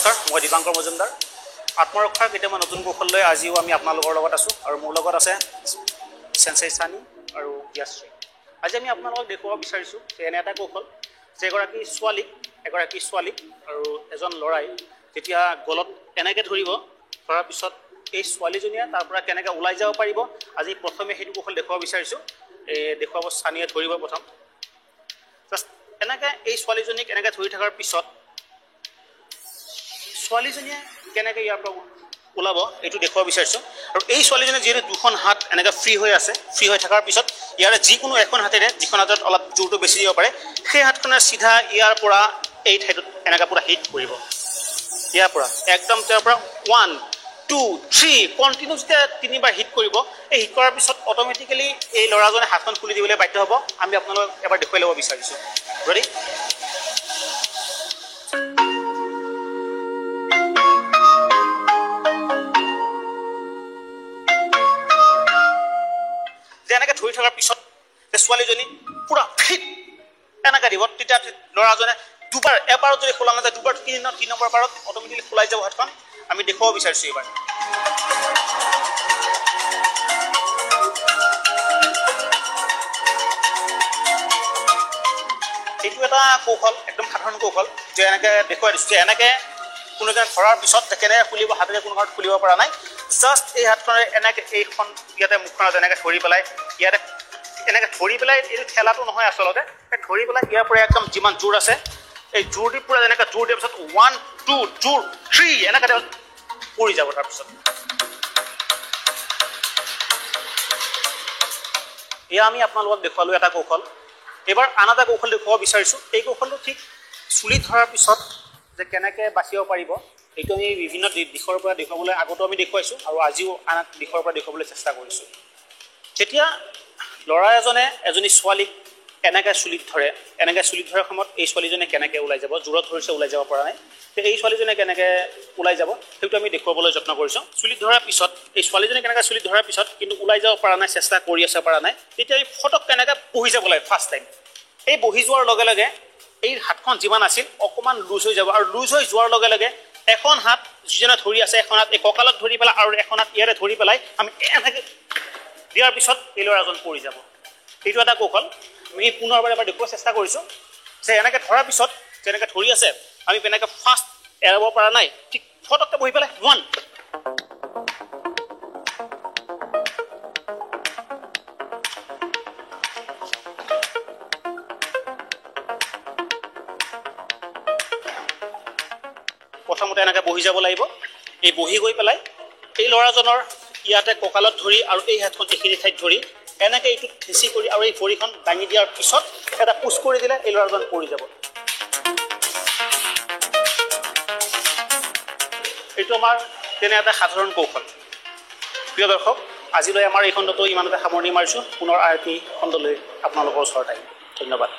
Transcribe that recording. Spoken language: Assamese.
নমস্কাৰ, মই দীপাংকৰ মজুমদাৰ। আত্মৰক্ষাৰ কেতিয়াবা নতুন কৌশল লৈ আজিও আমি আপোনালোকৰ লগত আছোঁ আৰু মোৰ লগত আছে চেঞ্চেই চানি আৰু য়াশ্ৰী। আজি আমি আপোনালোকক দেখুৱাব বিচাৰিছোঁ যে এনে এটা কৌশল যে এগৰাকী ছোৱালীক আৰু এজন ল'ৰাই যেতিয়া গলত এনেকৈ ধৰিব, ধৰাৰ পিছত এই ছোৱালীজনীয়ে তাৰ পৰা কেনেকৈ ওলাই যাব পাৰিব, আজি প্ৰথমে সেইটো কৌশল দেখুৱাব বিচাৰিছোঁ। দেখুৱাব চানিয়ে ধৰিব প্ৰথম। জাষ্ট এনেকৈ এই ছোৱালীজনীক এনেকৈ ধৰি থকাৰ পিছত ছোৱালীজনীয়ে কেনেকৈ ইয়াৰ পৰা ওলাব এইটো দেখুৱাব বিচাৰিছোঁ। আৰু এই ছোৱালীজনীয়ে যিহেতু দুখন হাত এনেকৈ ফ্ৰী হৈ আছে, ফ্ৰী হৈ থকাৰ পিছত ইয়াৰে যিকোনো এখন হাতেৰে, যিখন হাতত অলপ জোৰটো বেছি দিব পাৰে, সেই হাতখনে চিধা ইয়াৰ পৰা এই ঠাইটোত এনেকৈ পূৰা হিট কৰিব। ইয়াৰ পৰা একদম তেওঁৰ পৰা 1, 2, 3 কণ্টিনিউ যেতিয়া 3বাৰ হিট কৰিব, এই হিট কৰাৰ পিছত অট'মেটিকেলি এই ল'ৰাজনে হাতখন খুলি দিবলৈ বাধ্য হ'ব। আমি আপোনালোকক এবাৰ দেখুৱাই ল'ব বিচাৰিছোঁ। ৰেডি? যে এনেকৈ ধৰি থকাৰ পিছত ছোৱালীজনী পূৰা ফিট এনেকৈ দিব, তেতিয়া ল'ৰাজনে দুবাৰ, এবাৰত যদি খোলা নাযায় দুবাৰ, 3 নম্বৰ বাৰত অট'মেটিকেলি খোলাই যাব হাতখন। আমি দেখুৱাব বিচাৰিছোঁ এইবাৰ। এইটো এটা কৌশল, একদম সাধাৰণ কৌশল, যে এনেকৈ দেখুৱাই দিছোঁ যে এনেকৈ কোনোজনে ধৰাৰ পিছত কেনেকৈ খুলিব, হাতেৰে কোনো কাৰণত খুলিব পৰা নাই। জাষ্ট এই হাতখনে এনেকৈ এইখন ইয়াতে মুখখনত এনেকৈ ধৰি পেলাই, ইয়াতে এনেকৈ ধৰি পেলাই, এইটো ঠেলাটো নহয় আচলতে, ধৰি পেলাই ইয়াৰ পৰা একদম যিমান জোৰ আছে এই জোৰ দি পূৰা এনেকৈ জোৰ দিয়াৰ পিছত 1, 2 জোৰ 3 এনেকৈ পৰি যাব। তাৰপিছত এয়া আমি আপোনালোকক দেখুৱালোঁ এটা কৌশল। এইবাৰ আন এটা কৌশল দেখুৱাব বিচাৰিছোঁ। এই কৌশলটো ঠিক চুলিত ধৰাৰ পিছত যে কেনেকৈ বাচিব পাৰিব, এইটো আমি বিভিন্ন দিশৰ পৰা দেখুৱাবলৈ আগতো আমি দেখুৱাইছোঁ আৰু আজিও আন এক দিশৰ পৰা দেখুৱাবলৈ চেষ্টা কৰিছোঁ। যেতিয়া ল'ৰা এজনে এজনী ছোৱালীক এনেকৈ চুলিত ধৰে, এনেকৈ চুলিত ধৰাৰ সময়ত এই ছোৱালীজনীয়ে কেনেকৈ ওলাই যাব, জোৰত ধৰিছে ওলাই যাব পৰা নাই, তো এই ছোৱালীজনীয়ে কেনেকৈ ওলাই যাব সেইটো আমি দেখুৱাবলৈ যত্ন কৰিছোঁ। চুলিত ধৰাৰ পিছত এই ছোৱালীজনী কেনেকৈ চুলিত ধৰাৰ পিছত কিন্তু ওলাই যাব পৰা নাই, চেষ্টা কৰি আছে পৰা নাই, তেতিয়া এই ফটক কেনেকৈ বহি যাব লাগে ফাৰ্ষ্ট টাইম। এই বহি যোৱাৰ লগে লগে এই হাতখন যিমান আছিল অকণমান লুজ হৈ যাব, আৰু লুজ হৈ যোৱাৰ লগে লগে এখন হাত যিজনে ধৰি আছে, এখন হাত এই কঁকালত ধৰি পেলাই আৰু এখন হাত ইয়াৰে ধৰি পেলাই আমি এনেকৈ দিয়াৰ পিছত এই ল'ৰাজন পৰি যাব। এইটো এটা কৌশল আমি পুনৰবাৰ এবাৰ দেখুওৱাৰ চেষ্টা কৰিছোঁ যে এনেকৈ ধৰাৰ পিছত যেনেকৈ ধৰি আছে আমি এনেকৈ ফাৰ্ষ্ট এৰাব পৰা নাই, ঠিক ফটককৈ বহি পেলাই 1 প্ৰথমতে এনেকৈ বহি যাব লাগিব। এই বহি গৈ পেলাই এই ল'ৰাজনৰ ইয়াতে কঁকালত ধৰি আৰু এই হাতখন এইখিনি ঠাইত ধৰি এনেকৈ এইটোত থেঁচি কৰি আৰু এই ভৰিখন দাঙি দিয়াৰ পিছত এটা পুছ কৰি দিলে এই ল'ৰাজন পৰি যাব। এইটো আমাৰ তেনে এটা সাধাৰণ কৌশল। প্ৰিয় দৰ্শক, আজিলৈ আমাৰ এই খণ্ডটো ইমানতে সামৰণি মাৰিছোঁ। পুনৰ আন এটি খণ্ডলৈ আপোনালোকৰ ওচৰত আহিম। ধন্যবাদ।